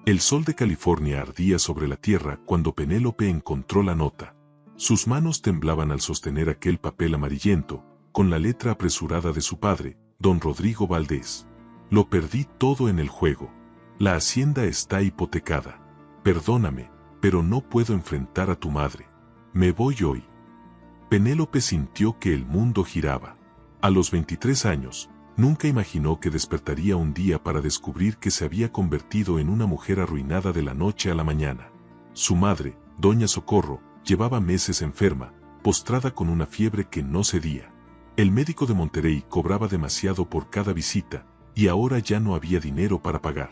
El sol de California ardía sobre la tierra cuando Penélope encontró la nota. Sus manos temblaban al sostener aquel papel amarillento, con la letra apresurada de su padre, don Rodrigo Valdés. Lo perdí todo en el juego. La hacienda está hipotecada. Perdóname, pero no puedo enfrentar a tu madre. Me voy hoy. Penélope sintió que el mundo giraba. A los 23 años, nunca imaginó que despertaría un día para descubrir que se había convertido en una mujer arruinada de la noche a la mañana. Su madre, doña Socorro, llevaba meses enferma, postrada con una fiebre que no cedía. El médico de Monterrey cobraba demasiado por cada visita, y ahora ya no había dinero para pagar.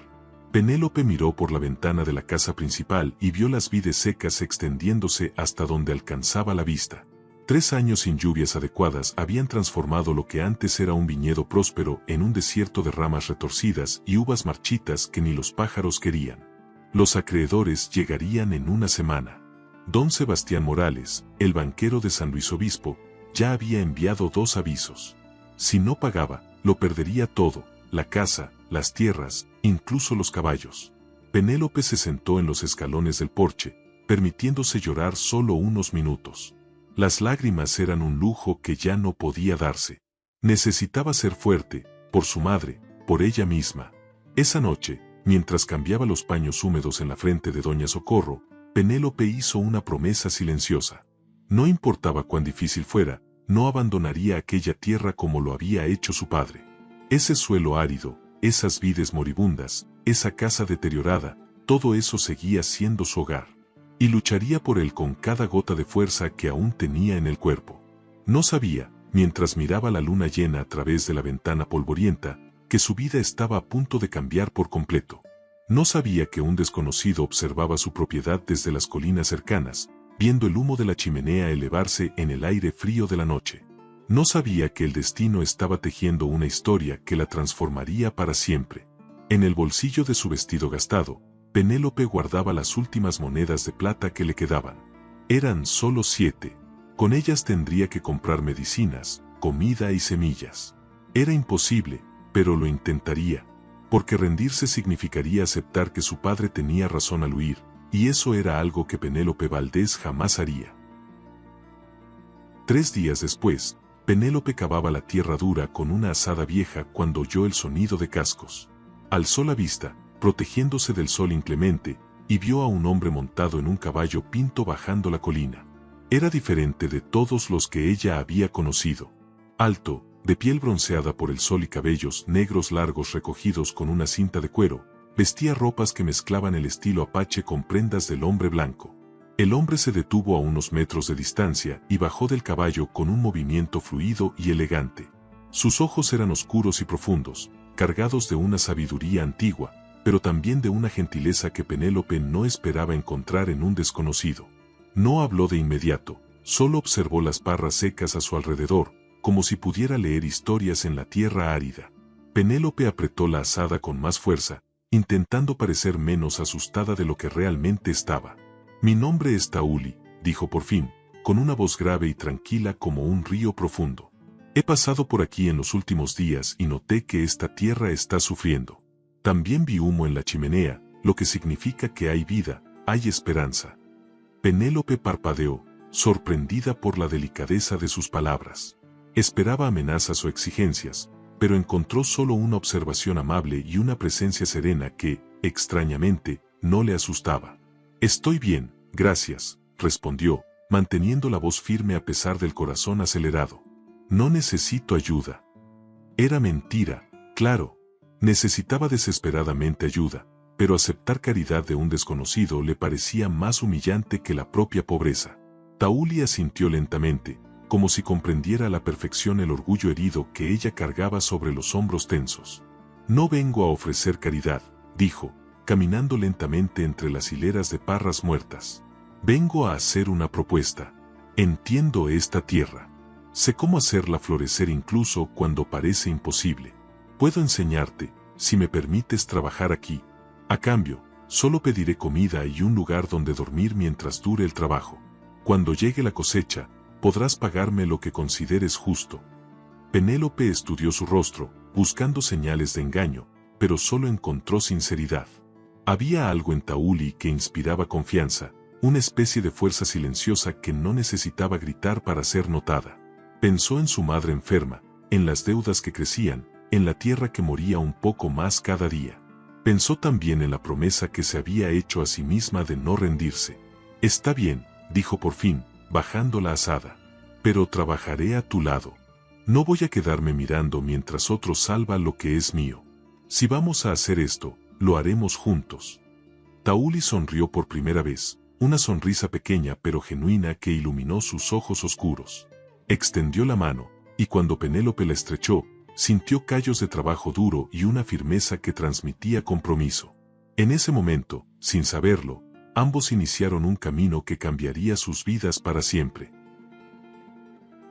Penélope miró por la ventana de la casa principal y vio las vides secas extendiéndose hasta donde alcanzaba la vista. 3 años sin lluvias adecuadas habían transformado lo que antes era un viñedo próspero en un desierto de ramas retorcidas y uvas marchitas que ni los pájaros querían. Los acreedores llegarían en una semana. Don Sebastián Morales, el banquero de San Luis Obispo, ya había enviado 2 avisos. Si no pagaba, lo perdería todo, la casa, las tierras, incluso los caballos. Penélope se sentó en los escalones del porche, permitiéndose llorar solo unos minutos. Las lágrimas eran un lujo que ya no podía darse. Necesitaba ser fuerte, por su madre, por ella misma. Esa noche, mientras cambiaba los paños húmedos en la frente de doña Socorro, Penélope hizo una promesa silenciosa. No importaba cuán difícil fuera, no abandonaría aquella tierra como lo había hecho su padre. Ese suelo árido, esas vides moribundas, esa casa deteriorada, todo eso seguía siendo su hogar. Y lucharía por él con cada gota de fuerza que aún tenía en el cuerpo. No sabía, mientras miraba la luna llena a través de la ventana polvorienta, que su vida estaba a punto de cambiar por completo. No sabía que un desconocido observaba su propiedad desde las colinas cercanas, viendo el humo de la chimenea elevarse en el aire frío de la noche. No sabía que el destino estaba tejiendo una historia que la transformaría para siempre. En el bolsillo de su vestido gastado, Penélope guardaba las últimas monedas de plata que le quedaban. Eran solo 7. Con ellas tendría que comprar medicinas, comida y semillas. Era imposible, pero lo intentaría, porque rendirse significaría aceptar que su padre tenía razón al huir, y eso era algo que Penélope Valdés jamás haría. 3 días después, Penélope cavaba la tierra dura con una azada vieja cuando oyó el sonido de cascos. Alzó la vista, protegiéndose del sol inclemente, y vio a un hombre montado en un caballo pinto bajando la colina. Era diferente de todos los que ella había conocido. Alto, de piel bronceada por el sol y cabellos negros largos recogidos con una cinta de cuero, vestía ropas que mezclaban el estilo apache con prendas del hombre blanco. El hombre se detuvo a unos metros de distancia y bajó del caballo con un movimiento fluido y elegante. Sus ojos eran oscuros y profundos, cargados de una sabiduría antigua, pero también de una gentileza que Penélope no esperaba encontrar en un desconocido. No habló de inmediato, solo observó las parras secas a su alrededor, como si pudiera leer historias en la tierra árida. Penélope apretó la azada con más fuerza, intentando parecer menos asustada de lo que realmente estaba. «Mi nombre es Tauli», dijo por fin, con una voz grave y tranquila como un río profundo. «He pasado por aquí en los últimos días y noté que esta tierra está sufriendo. También vi humo en la chimenea, lo que significa que hay vida, hay esperanza». Penélope parpadeó, sorprendida por la delicadeza de sus palabras. Esperaba amenazas o exigencias, pero encontró solo una observación amable y una presencia serena que, extrañamente, no le asustaba. «Estoy bien, gracias», respondió, manteniendo la voz firme a pesar del corazón acelerado. «No necesito ayuda». Era mentira, claro. Necesitaba desesperadamente ayuda, pero aceptar caridad de un desconocido le parecía más humillante que la propia pobreza. Tauli asintió lentamente, como si comprendiera a la perfección el orgullo herido que ella cargaba sobre los hombros tensos. «No vengo a ofrecer caridad», dijo, caminando lentamente entre las hileras de parras muertas. «Vengo a hacer una propuesta. Entiendo esta tierra. Sé cómo hacerla florecer incluso cuando parece imposible. Puedo enseñarte, si me permites trabajar aquí. A cambio, solo pediré comida y un lugar donde dormir mientras dure el trabajo. Cuando llegue la cosecha, podrás pagarme lo que consideres justo». Penélope estudió su rostro, buscando señales de engaño, pero solo encontró sinceridad. Había algo en Tauli que inspiraba confianza, una especie de fuerza silenciosa que no necesitaba gritar para ser notada. Pensó en su madre enferma, en las deudas que crecían, en la tierra que moría un poco más cada día. Pensó también en la promesa que se había hecho a sí misma de no rendirse. Está bien, dijo por fin, bajando la azada. Pero trabajaré a tu lado. No voy a quedarme mirando mientras otro salva lo que es mío. Si vamos a hacer esto, lo haremos juntos. Tauli sonrió por primera vez, una sonrisa pequeña pero genuina que iluminó sus ojos oscuros. Extendió la mano, y cuando Penélope la estrechó, sintió callos de trabajo duro y una firmeza que transmitía compromiso. En ese momento, sin saberlo, ambos iniciaron un camino que cambiaría sus vidas para siempre.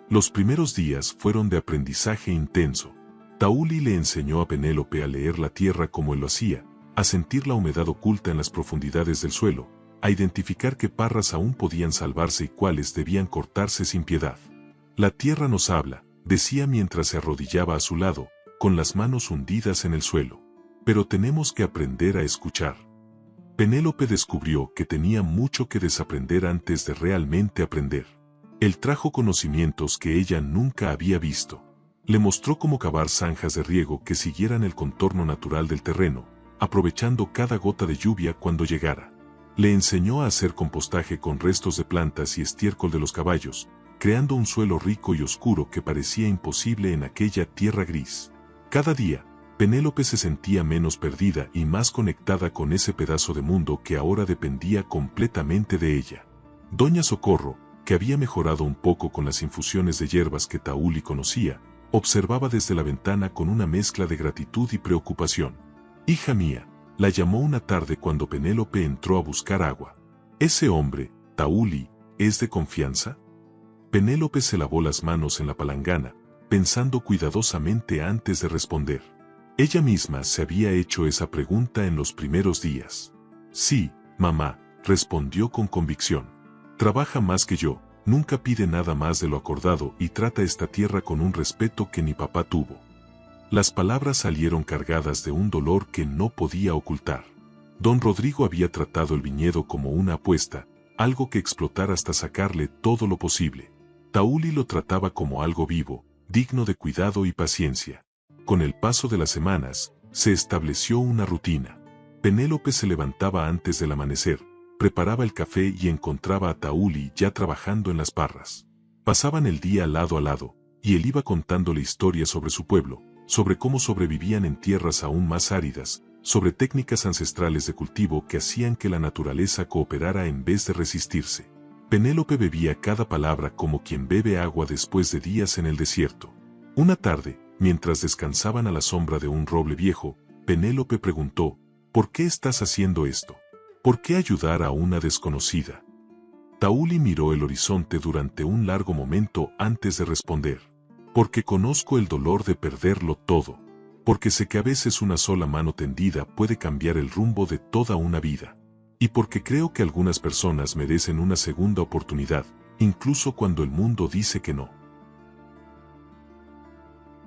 Los primeros días fueron de aprendizaje intenso. Tauli le enseñó a Penélope a leer la tierra como él lo hacía, a sentir la humedad oculta en las profundidades del suelo, a identificar qué parras aún podían salvarse y cuáles debían cortarse sin piedad. La tierra nos habla, decía mientras se arrodillaba a su lado, con las manos hundidas en el suelo. Pero tenemos que aprender a escuchar. Penélope descubrió que tenía mucho que desaprender antes de realmente aprender. Él trajo conocimientos que ella nunca había visto. Le mostró cómo cavar zanjas de riego que siguieran el contorno natural del terreno, aprovechando cada gota de lluvia cuando llegara. Le enseñó a hacer compostaje con restos de plantas y estiércol de los caballos, creando un suelo rico y oscuro que parecía imposible en aquella tierra gris. Cada día, Penélope se sentía menos perdida y más conectada con ese pedazo de mundo que ahora dependía completamente de ella. Doña Socorro, que había mejorado un poco con las infusiones de hierbas que Tauli conocía, observaba desde la ventana con una mezcla de gratitud y preocupación. «Hija mía», la llamó una tarde cuando Penélope entró a buscar agua. «¿Ese hombre, Tauli, es de confianza?» Penélope se lavó las manos en la palangana, pensando cuidadosamente antes de responder. Ella misma se había hecho esa pregunta en los primeros días. «Sí, mamá», respondió con convicción. «Trabaja más que yo, nunca pide nada más de lo acordado y trata esta tierra con un respeto que ni papá tuvo». Las palabras salieron cargadas de un dolor que no podía ocultar. Don Rodrigo había tratado el viñedo como una apuesta, algo que explotar hasta sacarle todo lo posible. Tauli lo trataba como algo vivo, digno de cuidado y paciencia. Con el paso de las semanas, se estableció una rutina. Penélope se levantaba antes del amanecer, preparaba el café y encontraba a Tauli ya trabajando en las parras. Pasaban el día lado a lado, y él iba contándole historias sobre su pueblo, sobre cómo sobrevivían en tierras aún más áridas, sobre técnicas ancestrales de cultivo que hacían que la naturaleza cooperara en vez de resistirse. Penélope bebía cada palabra como quien bebe agua después de días en el desierto. Una tarde, mientras descansaban a la sombra de un roble viejo, Penélope preguntó, «¿Por qué estás haciendo esto? ¿Por qué ayudar a una desconocida?» Tauli miró el horizonte durante un largo momento antes de responder. «Porque conozco el dolor de perderlo todo. Porque sé que a veces una sola mano tendida puede cambiar el rumbo de toda una vida. Y porque creo que algunas personas merecen una segunda oportunidad, incluso cuando el mundo dice que no».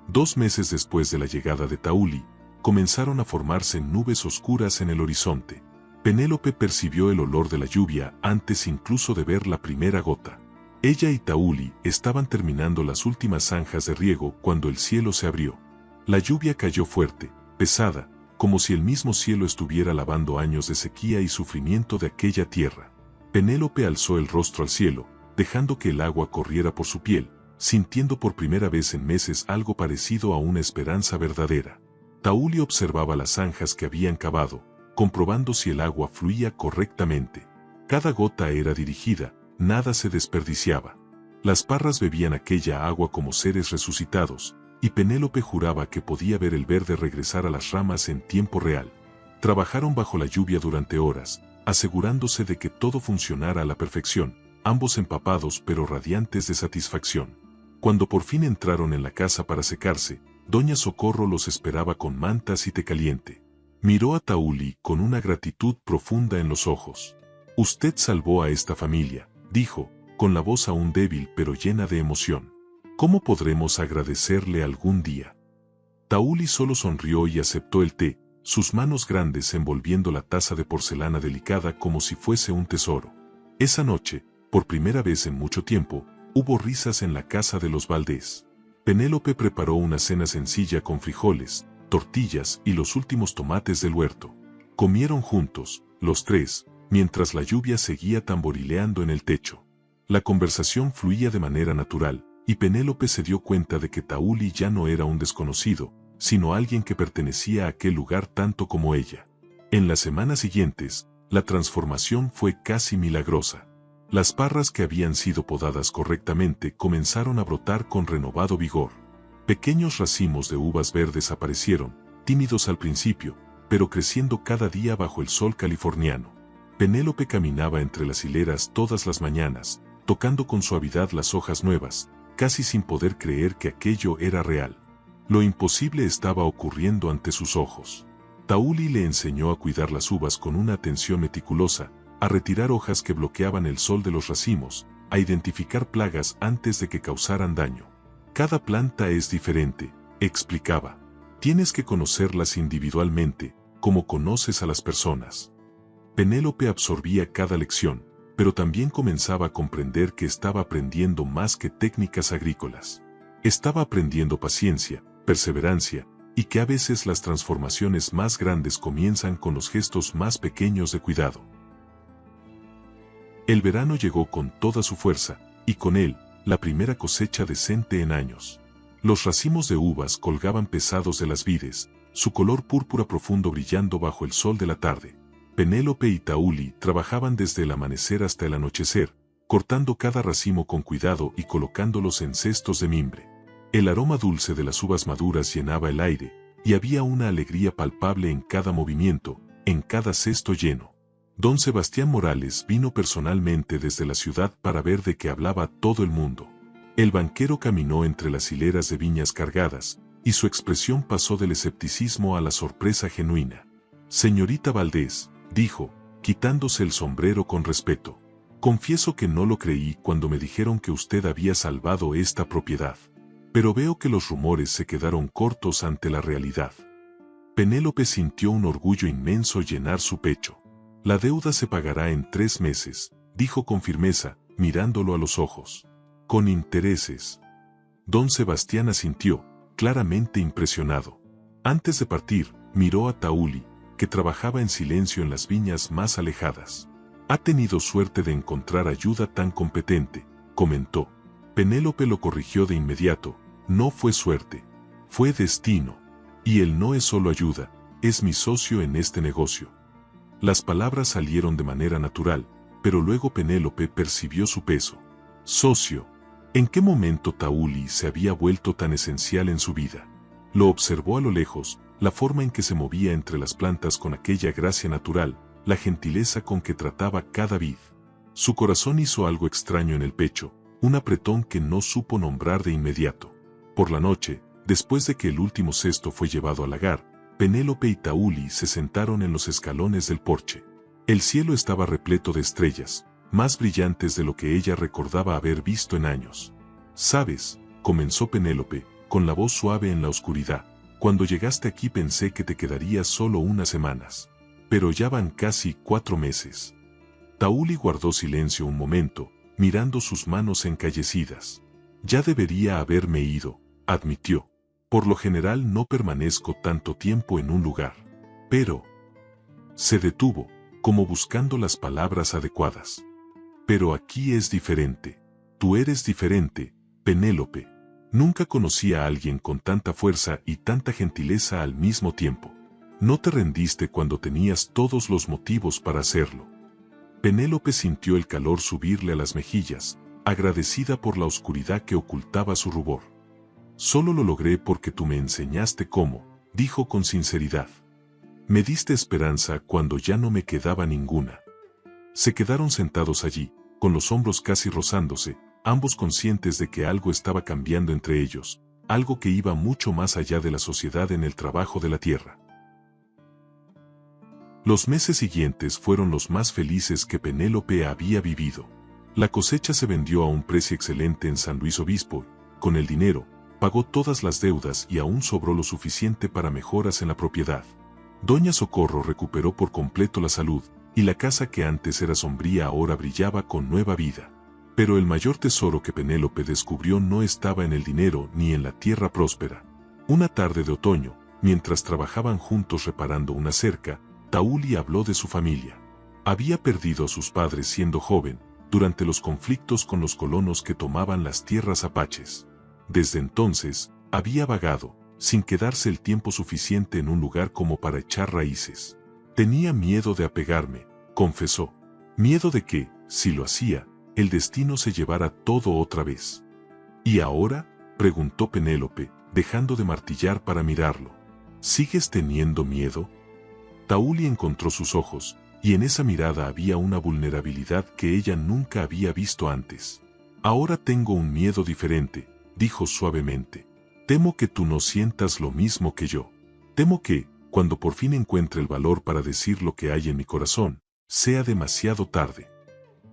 2 meses después de la llegada de Tauli, comenzaron a formarse nubes oscuras en el horizonte. Penélope percibió el olor de la lluvia antes incluso de ver la primera gota. Ella y Tauli estaban terminando las últimas zanjas de riego cuando el cielo se abrió. La lluvia cayó fuerte, pesada, como si el mismo cielo estuviera lavando años de sequía y sufrimiento de aquella tierra. Penélope alzó el rostro al cielo, dejando que el agua corriera por su piel, sintiendo por primera vez en meses algo parecido a una esperanza verdadera. Tauli observaba las zanjas que habían cavado, comprobando si el agua fluía correctamente. Cada gota era dirigida, nada se desperdiciaba. Las parras bebían aquella agua como seres resucitados, y Penélope juraba que podía ver el verde regresar a las ramas en tiempo real. Trabajaron bajo la lluvia durante horas, asegurándose de que todo funcionara a la perfección, ambos empapados pero radiantes de satisfacción. Cuando por fin entraron en la casa para secarse, Doña Socorro los esperaba con mantas y té caliente. Miró a Tauli con una gratitud profunda en los ojos. «Usted salvó a esta familia», dijo, con la voz aún débil pero llena de emoción. «¿Cómo podremos agradecerle algún día?» Tauli solo sonrió y aceptó el té, sus manos grandes envolviendo la taza de porcelana delicada como si fuese un tesoro. Esa noche, por primera vez en mucho tiempo, hubo risas en la casa de los Valdés. Penélope preparó una cena sencilla con frijoles, tortillas y los últimos tomates del huerto. Comieron juntos, los tres, mientras la lluvia seguía tamborileando en el techo. La conversación fluía de manera natural, y Penélope se dio cuenta de que Tauli ya no era un desconocido, sino alguien que pertenecía a aquel lugar tanto como ella. En las semanas siguientes, la transformación fue casi milagrosa. Las parras que habían sido podadas correctamente comenzaron a brotar con renovado vigor. Pequeños racimos de uvas verdes aparecieron, tímidos al principio, pero creciendo cada día bajo el sol californiano. Penélope caminaba entre las hileras todas las mañanas, tocando con suavidad las hojas nuevas, casi sin poder creer que aquello era real. Lo imposible estaba ocurriendo ante sus ojos. Tauli le enseñó a cuidar las uvas con una atención meticulosa, a retirar hojas que bloqueaban el sol de los racimos, a identificar plagas antes de que causaran daño. Cada planta es diferente, explicaba. Tienes que conocerlas individualmente, como conoces a las personas. Penélope absorbía cada lección, pero también comenzaba a comprender que estaba aprendiendo más que técnicas agrícolas. Estaba aprendiendo paciencia, perseverancia, y que a veces las transformaciones más grandes comienzan con los gestos más pequeños de cuidado. El verano llegó con toda su fuerza, y con él, la primera cosecha decente en años. Los racimos de uvas colgaban pesados de las vides, su color púrpura profundo brillando bajo el sol de la tarde. Penélope y Tauli trabajaban desde el amanecer hasta el anochecer, cortando cada racimo con cuidado y colocándolos en cestos de mimbre. El aroma dulce de las uvas maduras llenaba el aire, y había una alegría palpable en cada movimiento, en cada cesto lleno. Don Sebastián Morales vino personalmente desde la ciudad para ver de qué hablaba todo el mundo. El banquero caminó entre las hileras de viñas cargadas, y su expresión pasó del escepticismo a la sorpresa genuina. «Señorita Valdés», dijo, quitándose el sombrero con respeto. «Confieso que no lo creí cuando me dijeron que usted había salvado esta propiedad. Pero veo que los rumores se quedaron cortos ante la realidad». Penélope sintió un orgullo inmenso llenar su pecho. «La deuda se pagará en 3 meses», dijo con firmeza, mirándolo a los ojos. «Con intereses». Don Sebastián asintió, claramente impresionado. Antes de partir, miró a Tauli, que trabajaba en silencio en las viñas más alejadas. «Ha tenido suerte de encontrar ayuda tan competente», comentó. Penélope lo corrigió de inmediato. «No fue suerte, fue destino. Y él no es solo ayuda, es mi socio en este negocio». Las palabras salieron de manera natural, pero luego Penélope percibió su peso. «Socio». ¿En qué momento Tauli se había vuelto tan esencial en su vida? Lo observó a lo lejos, la forma en que se movía entre las plantas con aquella gracia natural, la gentileza con que trataba cada vid. Su corazón hizo algo extraño en el pecho, un apretón que no supo nombrar de inmediato. Por la noche, después de que el último cesto fue llevado al lagar, Penélope y Tauli se sentaron en los escalones del porche. El cielo estaba repleto de estrellas, más brillantes de lo que ella recordaba haber visto en años. «¿Sabes?», comenzó Penélope, con la voz suave en la oscuridad, «cuando llegaste aquí pensé que te quedarías solo unas semanas. Pero ya van casi 4 meses». Tauli guardó silencio un momento, mirando sus manos encallecidas. «Ya debería haberme ido», admitió. «Por lo general no permanezco tanto tiempo en un lugar. Pero…» Se detuvo, como buscando las palabras adecuadas. «Pero aquí es diferente. Tú eres diferente, Penélope. Nunca conocí a alguien con tanta fuerza y tanta gentileza al mismo tiempo. No te rendiste cuando tenías todos los motivos para hacerlo». Penélope sintió el calor subirle a las mejillas, agradecida por la oscuridad que ocultaba su rubor. «Solo lo logré porque tú me enseñaste cómo», dijo con sinceridad. «Me diste esperanza cuando ya no me quedaba ninguna». Se quedaron sentados allí, con los hombros casi rozándose, ambos conscientes de que algo estaba cambiando entre ellos, algo que iba mucho más allá de la sociedad en el trabajo de la tierra. Los meses siguientes fueron los más felices que Penélope había vivido. La cosecha se vendió a un precio excelente en San Luis Obispo. Con el dinero, pagó todas las deudas y aún sobró lo suficiente para mejoras en la propiedad. Doña Socorro recuperó por completo la salud, y la casa que antes era sombría ahora brillaba con nueva vida. Pero el mayor tesoro que Penélope descubrió no estaba en el dinero ni en la tierra próspera. Una tarde de otoño, mientras trabajaban juntos reparando una cerca, Tauli habló de su familia. Había perdido a sus padres siendo joven, durante los conflictos con los colonos que tomaban las tierras apaches. Desde entonces, había vagado, sin quedarse el tiempo suficiente en un lugar como para echar raíces. Tenía miedo de apegarme, confesó. Miedo de que, si lo hacía, el destino se llevara todo otra vez. ¿Y ahora?, preguntó Penélope, dejando de martillar para mirarlo. ¿Sigues teniendo miedo? Tauli encontró sus ojos, y en esa mirada había una vulnerabilidad que ella nunca había visto antes. Ahora tengo un miedo diferente, dijo suavemente. Temo que tú no sientas lo mismo que yo. Temo que, cuando por fin encuentre el valor para decir lo que hay en mi corazón, sea demasiado tarde.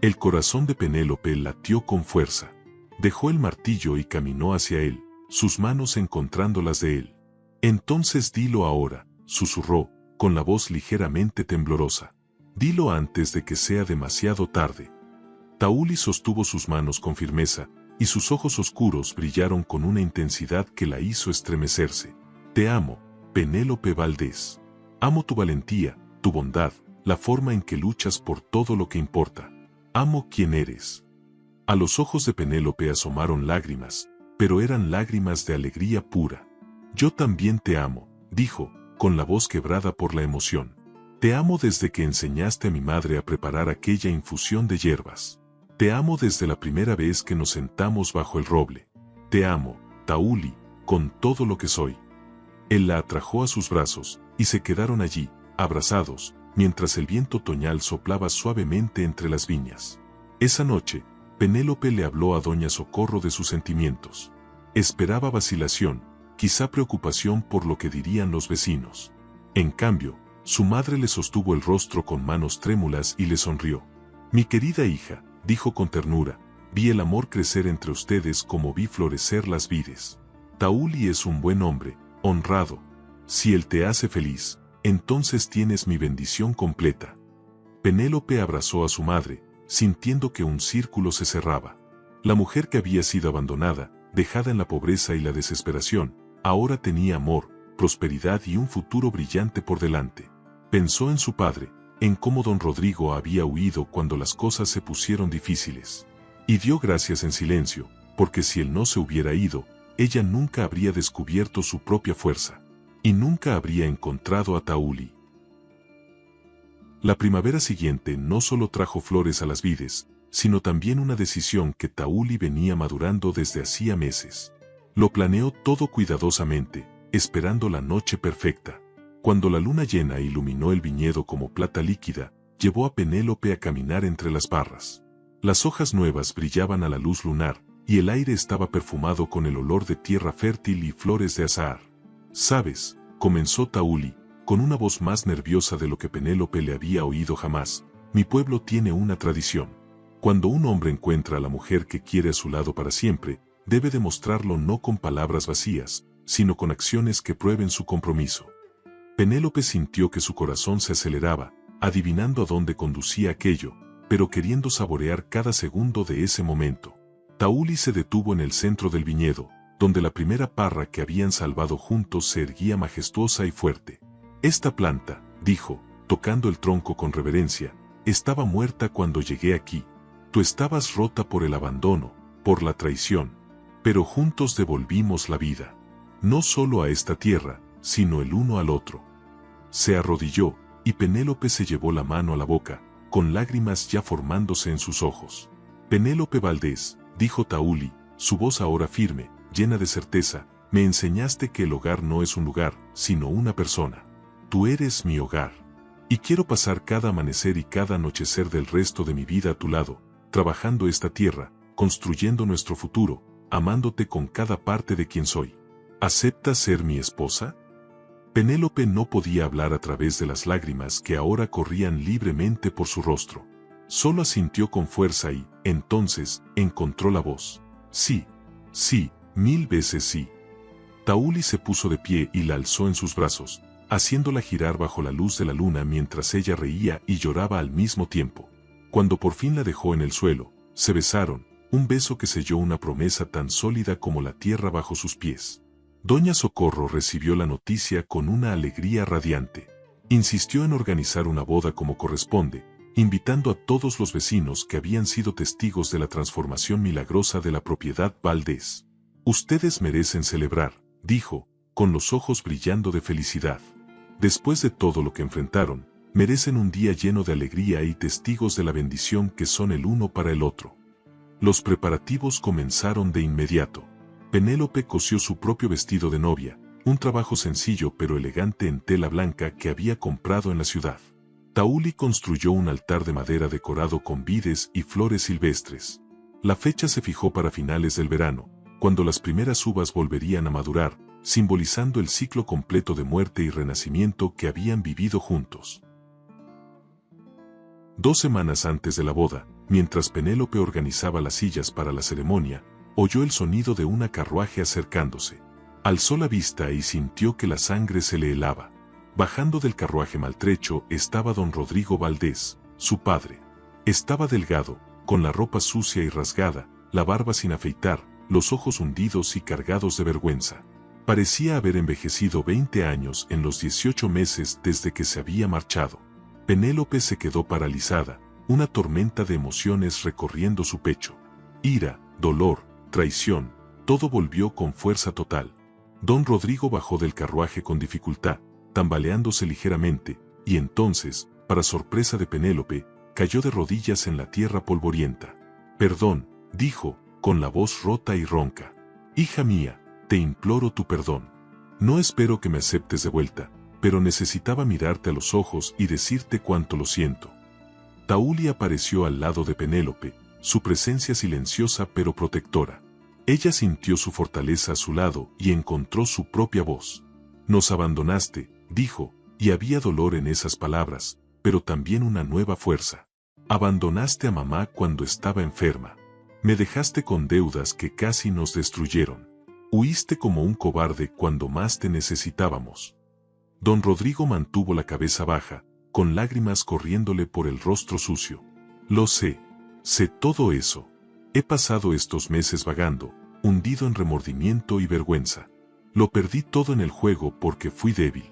El corazón de Penélope latió con fuerza. Dejó el martillo y caminó hacia él, sus manos encontrando las de él. Entonces dilo ahora, susurró, con la voz ligeramente temblorosa. Dilo antes de que sea demasiado tarde. Tauli sostuvo sus manos con firmeza, y sus ojos oscuros brillaron con una intensidad que la hizo estremecerse. Te amo, Penélope Valdés. Amo tu valentía, tu bondad, la forma en que luchas por todo lo que importa. Amo quién eres. A los ojos de Penélope asomaron lágrimas, pero eran lágrimas de alegría pura. Yo también te amo, dijo, con la voz quebrada por la emoción. Te amo desde que enseñaste a mi madre a preparar aquella infusión de hierbas. Te amo desde la primera vez que nos sentamos bajo el roble. Te amo, Tauli, con todo lo que soy. Él la atrajo a sus brazos, y se quedaron allí, abrazados, mientras el viento otoñal soplaba suavemente entre las viñas. Esa noche, Penélope le habló a Doña Socorro de sus sentimientos. Esperaba vacilación, quizá preocupación por lo que dirían los vecinos. En cambio, su madre le sostuvo el rostro con manos trémulas y le sonrió. Mi querida hija, dijo con ternura, vi el amor crecer entre ustedes como vi florecer las vides. Tauli es un buen hombre, honrado. Si él te hace feliz, entonces tienes mi bendición completa. Penélope abrazó a su madre, sintiendo que un círculo se cerraba. La mujer que había sido abandonada, dejada en la pobreza y la desesperación, ahora tenía amor, prosperidad y un futuro brillante por delante. Pensó en su padre, en cómo don Rodrigo había huido cuando las cosas se pusieron difíciles. Y dio gracias en silencio, porque si él no se hubiera ido, ella nunca habría descubierto su propia fuerza. Y nunca habría encontrado a Tauli. La primavera siguiente no solo trajo flores a las vides, sino también una decisión que Tauli venía madurando desde hacía meses. Lo planeó todo cuidadosamente, esperando la noche perfecta. Cuando la luna llena iluminó el viñedo como plata líquida, llevó a Penélope a caminar entre las parras. Las hojas nuevas brillaban a la luz lunar, y el aire estaba perfumado con el olor de tierra fértil y flores de azahar. ¿Sabes?, comenzó Tauli, con una voz más nerviosa de lo que Penélope le había oído jamás, mi pueblo tiene una tradición. Cuando un hombre encuentra a la mujer que quiere a su lado para siempre, debe demostrarlo no con palabras vacías, sino con acciones que prueben su compromiso. Penélope sintió que su corazón se aceleraba, adivinando a dónde conducía aquello, pero queriendo saborear cada segundo de ese momento. Tauli se detuvo en el centro del viñedo, donde la primera parra que habían salvado juntos se erguía majestuosa y fuerte. Esta planta, dijo, tocando el tronco con reverencia, estaba muerta cuando llegué aquí. Tú estabas rota por el abandono, por la traición, pero juntos devolvimos la vida. No solo a esta tierra, sino el uno al otro. Se arrodilló, y Penélope se llevó la mano a la boca, con lágrimas ya formándose en sus ojos. Penélope Valdés, dijo Tauli, su voz ahora firme, llena de certeza, me enseñaste que el hogar no es un lugar, sino una persona. Tú eres mi hogar. Y quiero pasar cada amanecer y cada anochecer del resto de mi vida a tu lado, trabajando esta tierra, construyendo nuestro futuro, amándote con cada parte de quien soy. ¿Aceptas ser mi esposa? Penélope no podía hablar a través de las lágrimas que ahora corrían libremente por su rostro. Solo asintió con fuerza y, entonces, encontró la voz. Sí, sí, 1000 veces sí. Tauli se puso de pie y la alzó en sus brazos, haciéndola girar bajo la luz de la luna mientras ella reía y lloraba al mismo tiempo. Cuando por fin la dejó en el suelo, se besaron, un beso que selló una promesa tan sólida como la tierra bajo sus pies. Doña Socorro recibió la noticia con una alegría radiante. Insistió en organizar una boda como corresponde, invitando a todos los vecinos que habían sido testigos de la transformación milagrosa de la propiedad Valdés. «Ustedes merecen celebrar», dijo, con los ojos brillando de felicidad. «Después de todo lo que enfrentaron, merecen un día lleno de alegría y testigos de la bendición que son el uno para el otro». Los preparativos comenzaron de inmediato. Penélope cosió su propio vestido de novia, un trabajo sencillo pero elegante en tela blanca que había comprado en la ciudad. Tauli construyó un altar de madera decorado con vides y flores silvestres. La fecha se fijó para finales del verano, cuando las primeras uvas volverían a madurar, simbolizando el ciclo completo de muerte y renacimiento que habían vivido juntos. 2 semanas antes de la boda, mientras Penélope organizaba las sillas para la ceremonia, oyó el sonido de una carruaje acercándose. Alzó la vista y sintió que la sangre se le helaba. Bajando del carruaje maltrecho estaba don Rodrigo Valdés, su padre. Estaba delgado, con la ropa sucia y rasgada, la barba sin afeitar, los ojos hundidos y cargados de vergüenza. Parecía haber envejecido 20 años en los 18 meses desde que se había marchado. Penélope se quedó paralizada, una tormenta de emociones recorriendo su pecho. Ira, dolor, traición, todo volvió con fuerza total. Don Rodrigo bajó del carruaje con dificultad, tambaleándose ligeramente, y entonces, para sorpresa de Penélope, cayó de rodillas en la tierra polvorienta. «Perdón», dijo, con la voz rota y ronca. «Hija mía, te imploro tu perdón. No espero que me aceptes de vuelta, pero necesitaba mirarte a los ojos y decirte cuánto lo siento». Tauli apareció al lado de Penélope, su presencia silenciosa pero protectora. Ella sintió su fortaleza a su lado y encontró su propia voz. «Nos abandonaste», dijo, y había dolor en esas palabras, pero también una nueva fuerza. «Abandonaste a mamá cuando estaba enferma. Me dejaste con deudas que casi nos destruyeron. Huiste como un cobarde cuando más te necesitábamos». Don Rodrigo mantuvo la cabeza baja, con lágrimas corriéndole por el rostro sucio. «Lo sé todo eso. He pasado estos meses vagando, hundido en remordimiento y vergüenza. Lo perdí todo en el juego porque fui débil,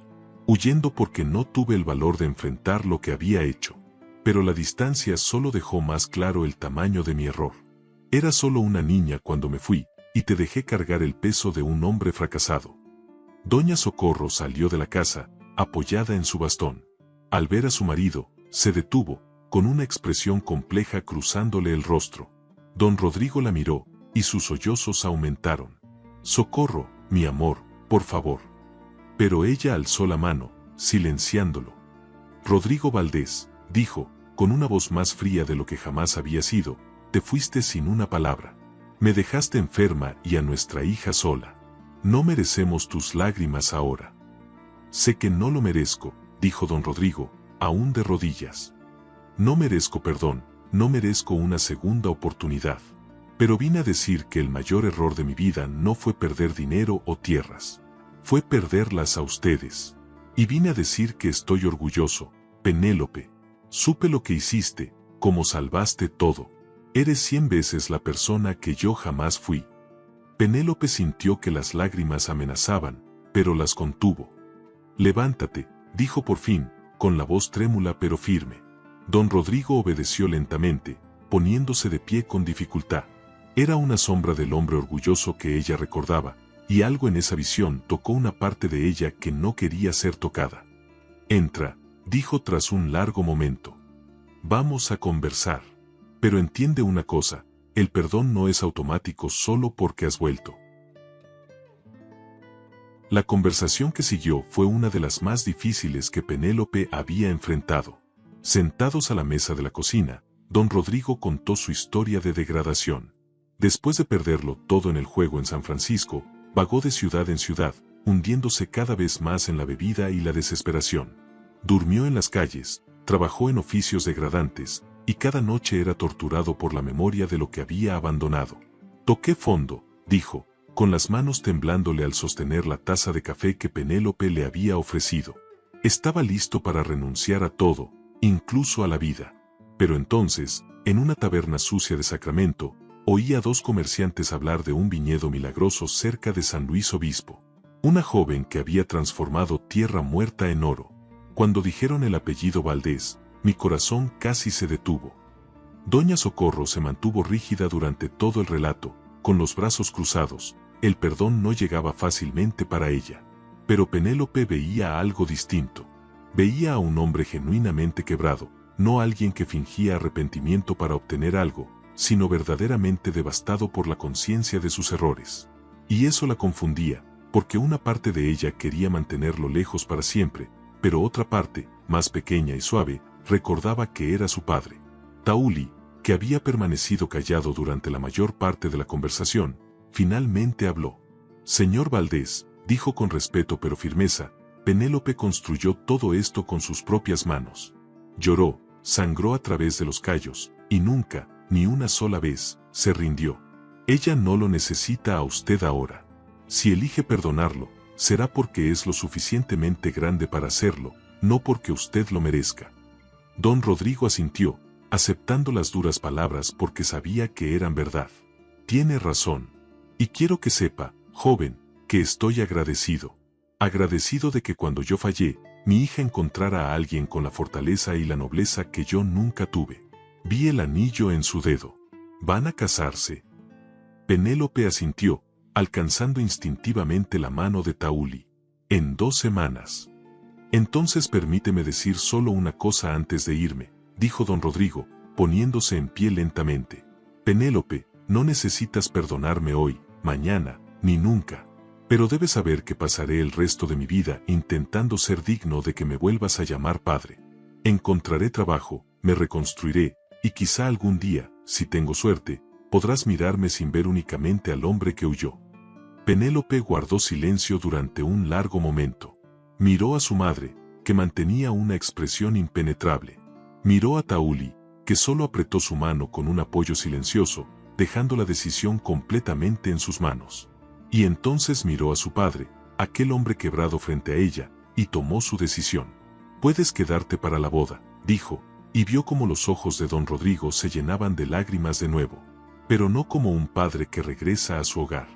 huyendo porque no tuve el valor de enfrentar lo que había hecho. Pero la distancia solo dejó más claro el tamaño de mi error. Era solo una niña cuando me fui, y te dejé cargar el peso de un hombre fracasado». Doña Socorro salió de la casa, apoyada en su bastón. Al ver a su marido, se detuvo, con una expresión compleja cruzándole el rostro. Don Rodrigo la miró, y sus sollozos aumentaron. «Socorro, mi amor, por favor». Pero ella alzó la mano, silenciándolo. «Rodrigo Valdés», dijo, con una voz más fría de lo que jamás había sido, «te fuiste sin una palabra. Me dejaste enferma y a nuestra hija sola. No merecemos tus lágrimas ahora». «Sé que no lo merezco», dijo don Rodrigo, aún de rodillas. «No merezco perdón, no merezco una segunda oportunidad. Pero vine a decir que el mayor error de mi vida no fue perder dinero o tierras. Fue perderlas a ustedes. Y vine a decir que estoy orgulloso, Penélope. Supe lo que hiciste, cómo salvaste todo. Eres 100 veces la persona que yo jamás fui». Penélope sintió que las lágrimas amenazaban, pero las contuvo. «Levántate», dijo por fin, con la voz trémula pero firme. Don Rodrigo obedeció lentamente, poniéndose de pie con dificultad. Era una sombra del hombre orgulloso que ella recordaba, y algo en esa visión tocó una parte de ella que no quería ser tocada. «Entra», dijo tras un largo momento. «Vamos a conversar. Pero entiende una cosa, el perdón no es automático solo porque has vuelto». La conversación que siguió fue una de las más difíciles que Penélope había enfrentado. Sentados a la mesa de la cocina, don Rodrigo contó su historia de degradación. Después de perderlo todo en el juego en San Francisco, vagó de ciudad en ciudad, hundiéndose cada vez más en la bebida y la desesperación. Durmió en las calles, trabajó en oficios degradantes, y cada noche era torturado por la memoria de lo que había abandonado. «Toqué fondo», dijo, con las manos temblándole al sostener la taza de café que Penélope le había ofrecido. Estaba listo para renunciar a todo, incluso a la vida. Pero entonces, en una taberna sucia de Sacramento, oí a dos comerciantes hablar de un viñedo milagroso cerca de San Luis Obispo. Una joven que había transformado tierra muerta en oro. Cuando dijeron el apellido Valdés, mi corazón casi se detuvo. Doña Socorro se mantuvo rígida durante todo el relato, con los brazos cruzados. El perdón no llegaba fácilmente para ella. Pero Penélope veía algo distinto. Veía a un hombre genuinamente quebrado, no alguien que fingía arrepentimiento para obtener algo, sino verdaderamente devastado por la conciencia de sus errores. Y eso la confundía, porque una parte de ella quería mantenerlo lejos para siempre, pero otra parte, más pequeña y suave, recordaba que era su padre. Tauli, que había permanecido callado durante la mayor parte de la conversación, finalmente habló. Señor Valdés, dijo con respeto pero firmeza, Penélope construyó todo esto con sus propias manos. Lloró, sangró a través de los callos, y nunca, ni una sola vez, se rindió. Ella no lo necesita a usted ahora. Si elige perdonarlo, será porque es lo suficientemente grande para hacerlo, no porque usted lo merezca. Don Rodrigo asintió, aceptando las duras palabras porque sabía que eran verdad. Tiene razón. Y quiero que sepa, joven, que estoy agradecido. Agradecido de que cuando yo fallé, mi hija encontrara a alguien con la fortaleza y la nobleza que yo nunca tuve. Vi el anillo en su dedo. ¿Van a casarse? Penélope asintió, alcanzando instintivamente la mano de Tauli. En 2 semanas. Entonces permíteme decir solo una cosa antes de irme, dijo don Rodrigo, poniéndose en pie lentamente. Penélope, no necesitas perdonarme hoy, mañana, ni nunca. Pero debes saber que pasaré el resto de mi vida intentando ser digno de que me vuelvas a llamar padre. Encontraré trabajo, me reconstruiré, y quizá algún día, si tengo suerte, podrás mirarme sin ver únicamente al hombre que huyó. Penélope guardó silencio durante un largo momento. Miró a su madre, que mantenía una expresión impenetrable. Miró a Tauli, que solo apretó su mano con un apoyo silencioso, dejando la decisión completamente en sus manos. Y entonces miró a su padre, aquel hombre quebrado frente a ella, y tomó su decisión. Puedes quedarte para la boda, dijo, y vio como los ojos de don Rodrigo se llenaban de lágrimas de nuevo. Pero no como un padre que regresa a su hogar.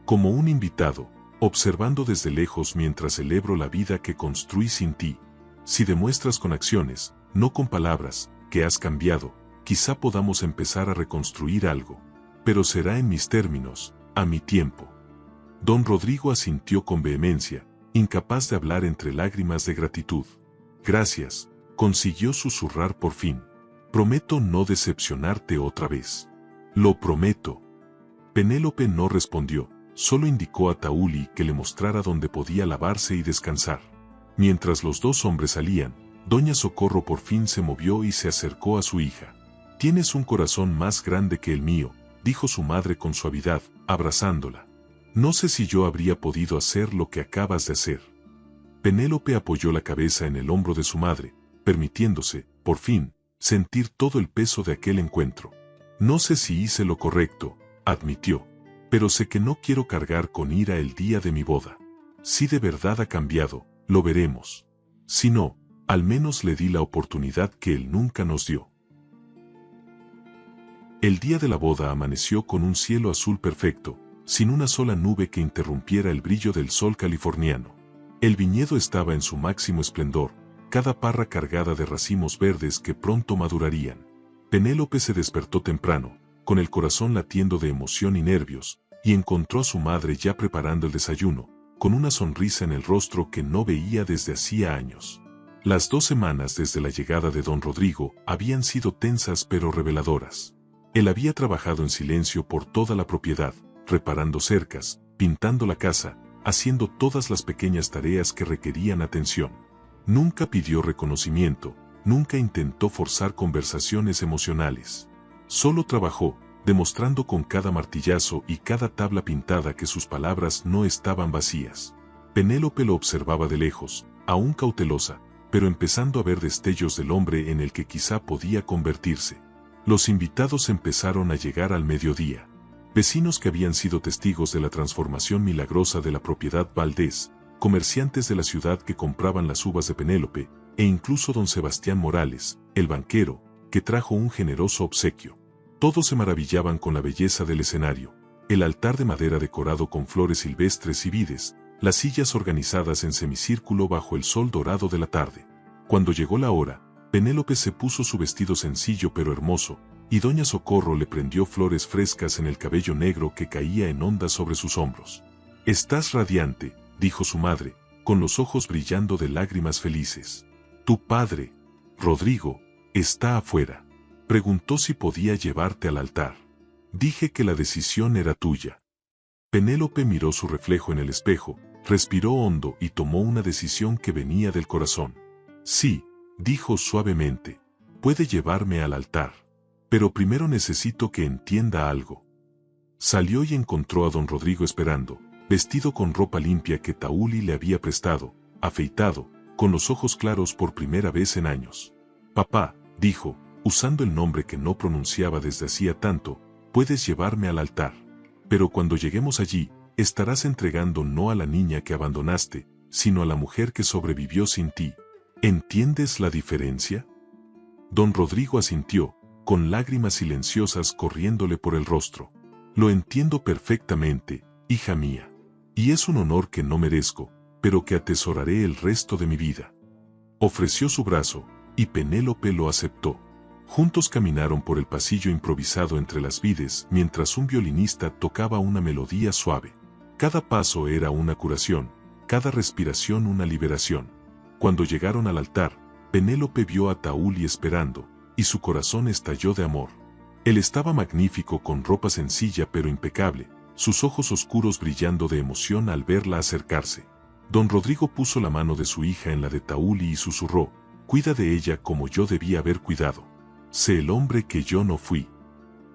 Como un invitado, observando desde lejos mientras celebro la vida que construí sin ti. Si demuestras con acciones, no con palabras, que has cambiado, quizá podamos empezar a reconstruir algo. Pero será en mis términos, a mi tiempo. Don Rodrigo asintió con vehemencia, incapaz de hablar entre lágrimas de gratitud. Gracias, consiguió susurrar por fin. Prometo no decepcionarte otra vez. Lo prometo. Penélope no respondió, solo indicó a Tauli que le mostrara dónde podía lavarse y descansar. Mientras los dos hombres salían, doña Socorro por fin se movió y se acercó a su hija. Tienes un corazón más grande que el mío, dijo su madre con suavidad, abrazándola. No sé si yo habría podido hacer lo que acabas de hacer. Penélope apoyó la cabeza en el hombro de su madre, permitiéndose, por fin, sentir todo el peso de aquel encuentro. No sé si hice lo correcto, admitió, pero sé que no quiero cargar con ira el día de mi boda. Si de verdad ha cambiado, lo veremos. Si no, al menos le di la oportunidad que él nunca nos dio. El día de la boda amaneció con un cielo azul perfecto, sin una sola nube que interrumpiera el brillo del sol californiano. El viñedo estaba en su máximo esplendor, cada parra cargada de racimos verdes que pronto madurarían. Penélope se despertó temprano, con el corazón latiendo de emoción y nervios, y encontró a su madre ya preparando el desayuno, con una sonrisa en el rostro que no veía desde hacía años. Las 2 semanas desde la llegada de don Rodrigo habían sido tensas pero reveladoras. Él había trabajado en silencio por toda la propiedad, reparando cercas, pintando la casa, haciendo todas las pequeñas tareas que requerían atención. Nunca pidió reconocimiento, nunca intentó forzar conversaciones emocionales. Solo trabajó, demostrando con cada martillazo y cada tabla pintada que sus palabras no estaban vacías. Penélope lo observaba de lejos, aún cautelosa, pero empezando a ver destellos del hombre en el que quizá podía convertirse. Los invitados empezaron a llegar al mediodía. Vecinos que habían sido testigos de la transformación milagrosa de la propiedad Valdés, comerciantes de la ciudad que compraban las uvas de Penélope, e incluso don Sebastián Morales, el banquero, que trajo un generoso obsequio. Todos se maravillaban con la belleza del escenario, el altar de madera decorado con flores silvestres y vides, las sillas organizadas en semicírculo bajo el sol dorado de la tarde. Cuando llegó la hora, Penélope se puso su vestido sencillo pero hermoso, y doña Socorro le prendió flores frescas en el cabello negro que caía en ondas sobre sus hombros. «Estás radiante», dijo su madre, con los ojos brillando de lágrimas felices. «Tu padre, Rodrigo, está afuera. Preguntó si podía llevarte al altar. Dije que la decisión era tuya». Penélope miró su reflejo en el espejo, respiró hondo y tomó una decisión que venía del corazón. «Sí», dijo suavemente, «puede llevarme al altar. Pero primero necesito que entienda algo». Salió y encontró a don Rodrigo esperando, vestido con ropa limpia que Tauli le había prestado, afeitado, con los ojos claros por primera vez en años. «Papá», dijo, usando el nombre que no pronunciaba desde hacía tanto, «puedes llevarme al altar. Pero cuando lleguemos allí, estarás entregando no a la niña que abandonaste, sino a la mujer que sobrevivió sin ti. ¿Entiendes la diferencia?». Don Rodrigo asintió, con lágrimas silenciosas corriéndole por el rostro. «Lo entiendo perfectamente, hija mía. Y es un honor que no merezco, pero que atesoraré el resto de mi vida». Ofreció su brazo, y Penélope lo aceptó. Juntos caminaron por el pasillo improvisado entre las vides mientras un violinista tocaba una melodía suave. Cada paso era una curación, cada respiración una liberación. Cuando llegaron al altar, Penélope vio a Tauli esperando, y su corazón estalló de amor. Él estaba magnífico con ropa sencilla pero impecable, sus ojos oscuros brillando de emoción al verla acercarse. Don Rodrigo puso la mano de su hija en la de Tauli y susurró: «Cuida de ella como yo debía haber cuidado. Sé el hombre que yo no fui».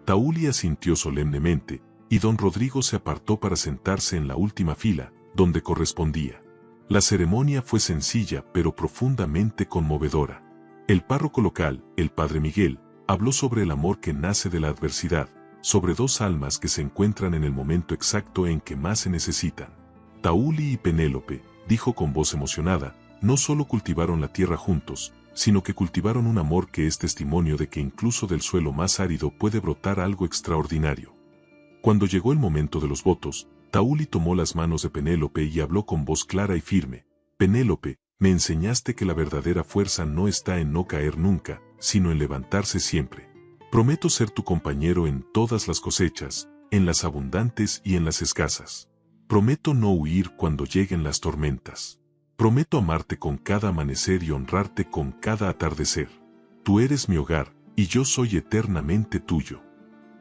Tauli asintió solemnemente, y don Rodrigo se apartó para sentarse en la última fila, donde correspondía. La ceremonia fue sencilla pero profundamente conmovedora. El párroco local, el padre Miguel, habló sobre el amor que nace de la adversidad, sobre dos almas que se encuentran en el momento exacto en que más se necesitan. Tauli y Penélope, dijo con voz emocionada, no solo cultivaron la tierra juntos, sino que cultivaron un amor que es testimonio de que incluso del suelo más árido puede brotar algo extraordinario. Cuando llegó el momento de los votos, Tauli tomó las manos de Penélope y habló con voz clara y firme: «Penélope, me enseñaste que la verdadera fuerza no está en no caer nunca, sino en levantarse siempre. Prometo ser tu compañero en todas las cosechas, en las abundantes y en las escasas. Prometo no huir cuando lleguen las tormentas. Prometo amarte con cada amanecer y honrarte con cada atardecer. Tú eres mi hogar, y yo soy eternamente tuyo».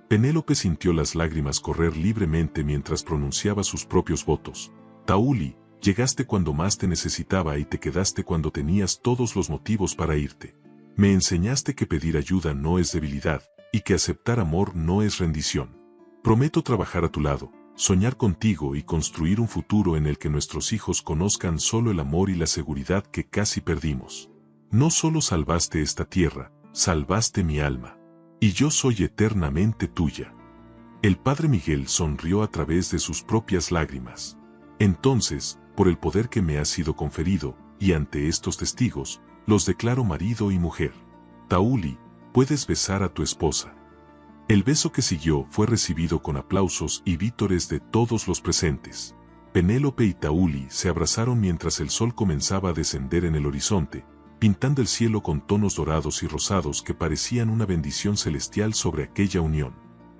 Penélope sintió las lágrimas correr libremente mientras pronunciaba sus propios votos. «Tauli, llegaste cuando más te necesitaba y te quedaste cuando tenías todos los motivos para irte. Me enseñaste que pedir ayuda no es debilidad, y que aceptar amor no es rendición. Prometo trabajar a tu lado, soñar contigo y construir un futuro en el que nuestros hijos conozcan solo el amor y la seguridad que casi perdimos. No solo salvaste esta tierra, salvaste mi alma. Y yo soy eternamente tuya». El padre Miguel sonrió a través de sus propias lágrimas. «Entonces, por el poder que me ha sido conferido, y ante estos testigos, los declaro marido y mujer. Tauli, puedes besar a tu esposa». El beso que siguió fue recibido con aplausos y vítores de todos los presentes. Penélope y Tauli se abrazaron mientras el sol comenzaba a descender en el horizonte, pintando el cielo con tonos dorados y rosados que parecían una bendición celestial sobre aquella unión.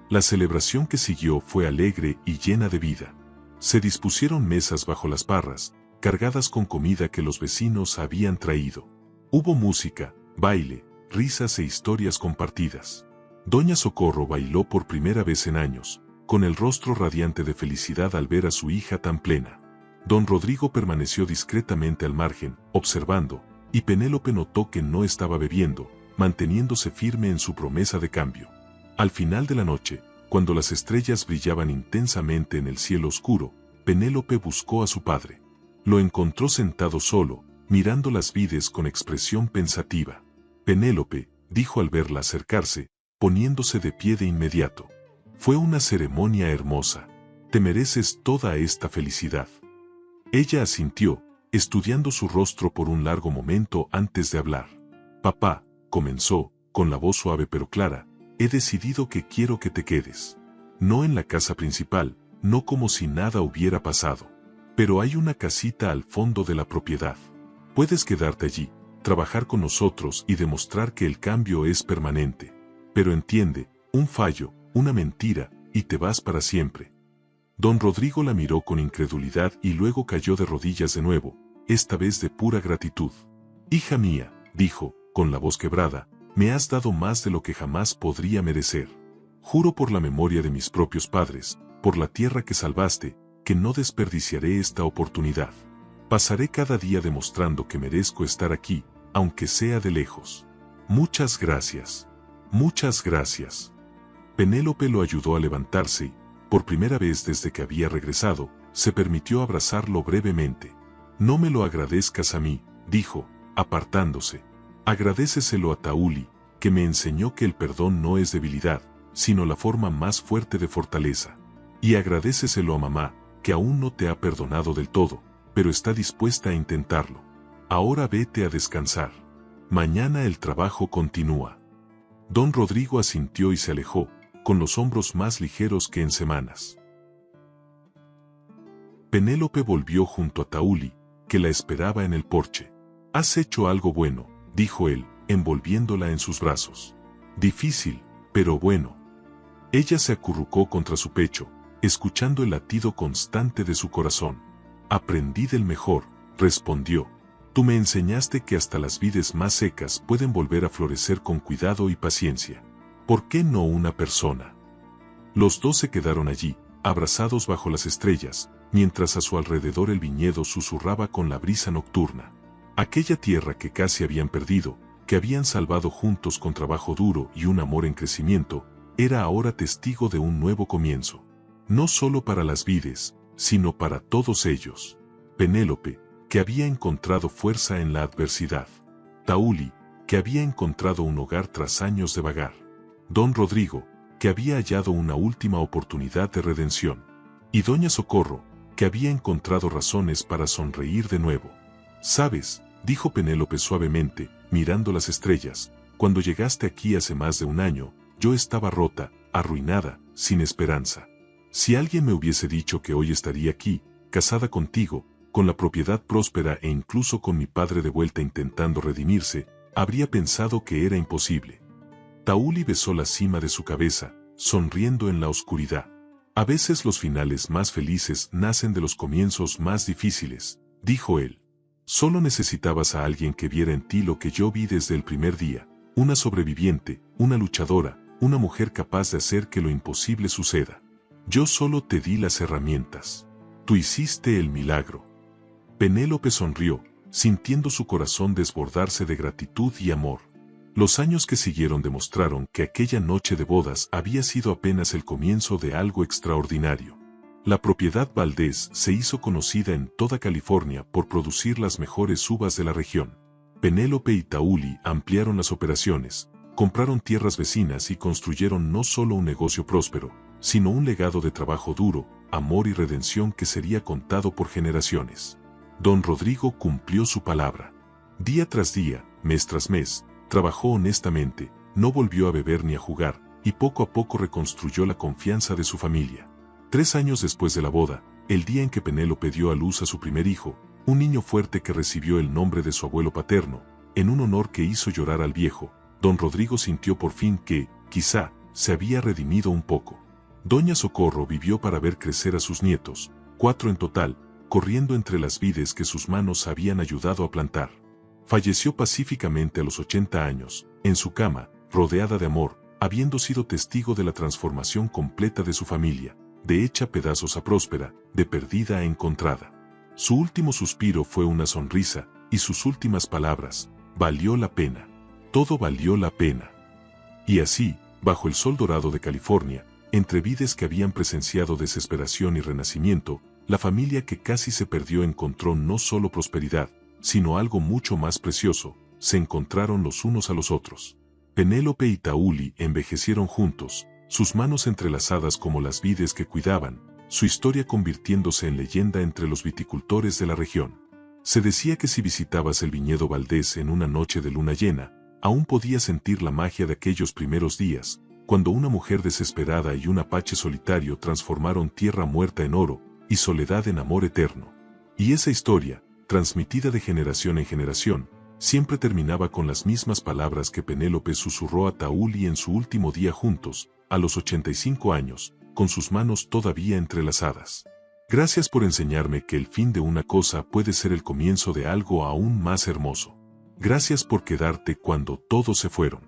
La celebración que siguió fue alegre y llena de vida. Se dispusieron mesas bajo las parras, cargadas con comida que los vecinos habían traído. Hubo música, baile, risas e historias compartidas. Doña Socorro bailó por primera vez en años, con el rostro radiante de felicidad al ver a su hija tan plena. Don Rodrigo permaneció discretamente al margen, observando, y Penélope notó que no estaba bebiendo, manteniéndose firme en su promesa de cambio. Al final de la noche, cuando las estrellas brillaban intensamente en el cielo oscuro, Penélope buscó a su padre. Lo encontró sentado solo, mirando las vides con expresión pensativa. «Penélope», dijo al verla acercarse, poniéndose de pie de inmediato. «Fue una ceremonia hermosa. Te mereces toda esta felicidad». Ella asintió, estudiando su rostro por un largo momento antes de hablar. Papá, comenzó, con la voz suave pero clara, he decidido que quiero que te quedes. No en la casa principal, no como si nada hubiera pasado. Pero hay una casita al fondo de la propiedad. Puedes quedarte allí, trabajar con nosotros y demostrar que el cambio es permanente. Pero entiende, un fallo, una mentira, y te vas para siempre. Don Rodrigo la miró con incredulidad y luego cayó de rodillas de nuevo, esta vez de pura gratitud. Hija mía, dijo, con la voz quebrada, me has dado más de lo que jamás podría merecer. Juro por la memoria de mis propios padres, por la tierra que salvaste, que no desperdiciaré esta oportunidad. Pasaré cada día demostrando que merezco estar aquí, aunque sea de lejos. Muchas gracias. Muchas gracias. Penélope lo ayudó a levantarse y, por primera vez desde que había regresado, se permitió abrazarlo brevemente. No me lo agradezcas a mí, dijo, apartándose. Agradéceselo a Tauli, que me enseñó que el perdón no es debilidad, sino la forma más fuerte de fortaleza. Y agradéceselo a mamá, que aún no te ha perdonado del todo, pero está dispuesta a intentarlo. Ahora vete a descansar. Mañana el trabajo continúa. Don Rodrigo asintió y se alejó, con los hombros más ligeros que en semanas. Penélope volvió junto a Tauli, que la esperaba en el porche. Has hecho algo bueno, dijo él, envolviéndola en sus brazos. Difícil, pero bueno. Ella se acurrucó contra su pecho, escuchando el latido constante de su corazón. Aprendí del mejor, respondió. Tú me enseñaste que hasta las vides más secas pueden volver a florecer con cuidado y paciencia. ¿Por qué no una persona? Los dos se quedaron allí, abrazados bajo las estrellas, mientras a su alrededor el viñedo susurraba con la brisa nocturna. Aquella tierra que casi habían perdido, que habían salvado juntos con trabajo duro y un amor en crecimiento, era ahora testigo de un nuevo comienzo. No solo para las vides, sino para todos ellos. Penélope, que había encontrado fuerza en la adversidad. Tauli, que había encontrado un hogar tras años de vagar. Don Rodrigo, que había hallado una última oportunidad de redención. Y Doña Socorro, que había encontrado razones para sonreír de nuevo. ¿Sabes?, dijo Penélope suavemente, mirando las estrellas, cuando llegaste aquí hace más de un año, yo estaba rota, arruinada, sin esperanza. Si alguien me hubiese dicho que hoy estaría aquí, casada contigo, con la propiedad próspera e incluso con mi padre de vuelta intentando redimirse, habría pensado que era imposible. Tauli besó la cima de su cabeza, sonriendo en la oscuridad. A veces los finales más felices nacen de los comienzos más difíciles, dijo él. Solo necesitabas a alguien que viera en ti lo que yo vi desde el primer día, una sobreviviente, una luchadora, una mujer capaz de hacer que lo imposible suceda. Yo solo te di las herramientas. Tú hiciste el milagro. Penélope sonrió, sintiendo su corazón desbordarse de gratitud y amor. Los años que siguieron demostraron que aquella noche de bodas había sido apenas el comienzo de algo extraordinario. La propiedad Valdés se hizo conocida en toda California por producir las mejores uvas de la región. Penélope y Tauli ampliaron las operaciones, compraron tierras vecinas y construyeron no solo un negocio próspero, sino un legado de trabajo duro, amor y redención que sería contado por generaciones. Don Rodrigo cumplió su palabra. Día tras día, mes tras mes, trabajó honestamente, no volvió a beber ni a jugar, y poco a poco reconstruyó la confianza de su familia. 3 años después de la boda, el día en que Penélope dio a luz a su primer hijo, un niño fuerte que recibió el nombre de su abuelo paterno, en un honor que hizo llorar al viejo, don Rodrigo sintió por fin que, quizá, se había redimido un poco. Doña Socorro vivió para ver crecer a sus nietos, 4 en total, corriendo entre las vides que sus manos habían ayudado a plantar. Falleció pacíficamente a los 80 años, en su cama, rodeada de amor, habiendo sido testigo de la transformación completa de su familia, de hecha pedazos a próspera, de perdida a encontrada. Su último suspiro fue una sonrisa, y sus últimas palabras, valió la pena. Todo valió la pena. Y así, bajo el sol dorado de California, entre vides que habían presenciado desesperación y renacimiento, la familia que casi se perdió encontró no solo prosperidad, sino algo mucho más precioso, se encontraron los unos a los otros. Penélope y Tauli envejecieron juntos, sus manos entrelazadas como las vides que cuidaban, su historia convirtiéndose en leyenda entre los viticultores de la región. Se decía que si visitabas el viñedo Valdés en una noche de luna llena, aún podías sentir la magia de aquellos primeros días, cuando una mujer desesperada y un apache solitario transformaron tierra muerta en oro y soledad en amor eterno. Y esa historia, transmitida de generación en generación, siempre terminaba con las mismas palabras que Penélope susurró a Tauli en su último día juntos, a los 85 años, con sus manos todavía entrelazadas. Gracias por enseñarme que el fin de una cosa puede ser el comienzo de algo aún más hermoso. Gracias por quedarte cuando todos se fueron.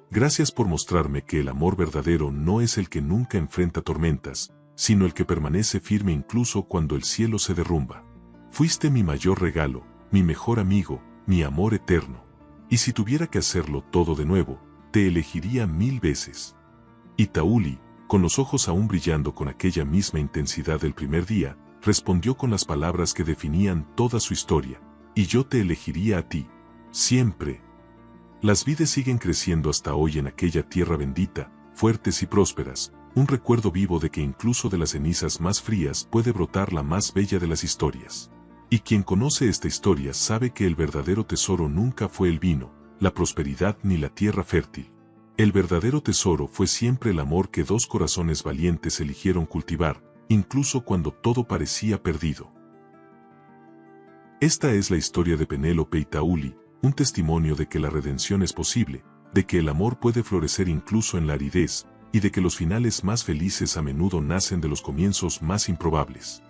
Gracias por mostrarme que el amor verdadero no es el que nunca enfrenta tormentas, sino el que permanece firme incluso cuando el cielo se derrumba. Fuiste mi mayor regalo, mi mejor amigo, mi amor eterno. Y si tuviera que hacerlo todo de nuevo, te elegiría 1000 veces. Y Tauli, con los ojos aún brillando con aquella misma intensidad del primer día, respondió con las palabras que definían toda su historia. Y yo te elegiría a ti. Siempre. Las vides siguen creciendo hasta hoy en aquella tierra bendita, fuertes y prósperas, un recuerdo vivo de que incluso de las cenizas más frías puede brotar la más bella de las historias. Y quien conoce esta historia sabe que el verdadero tesoro nunca fue el vino, la prosperidad ni la tierra fértil. El verdadero tesoro fue siempre el amor que dos corazones valientes eligieron cultivar, incluso cuando todo parecía perdido. Esta es la historia de Penélope y Tauli, un testimonio de que la redención es posible, de que el amor puede florecer incluso en la aridez, y de que los finales más felices a menudo nacen de los comienzos más improbables.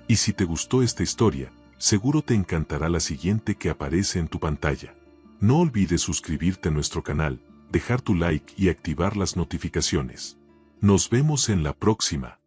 Y si te gustó esta historia, seguro te encantará la siguiente que aparece en tu pantalla. No olvides suscribirte a nuestro canal, dejar tu like y activar las notificaciones. Nos vemos en la próxima.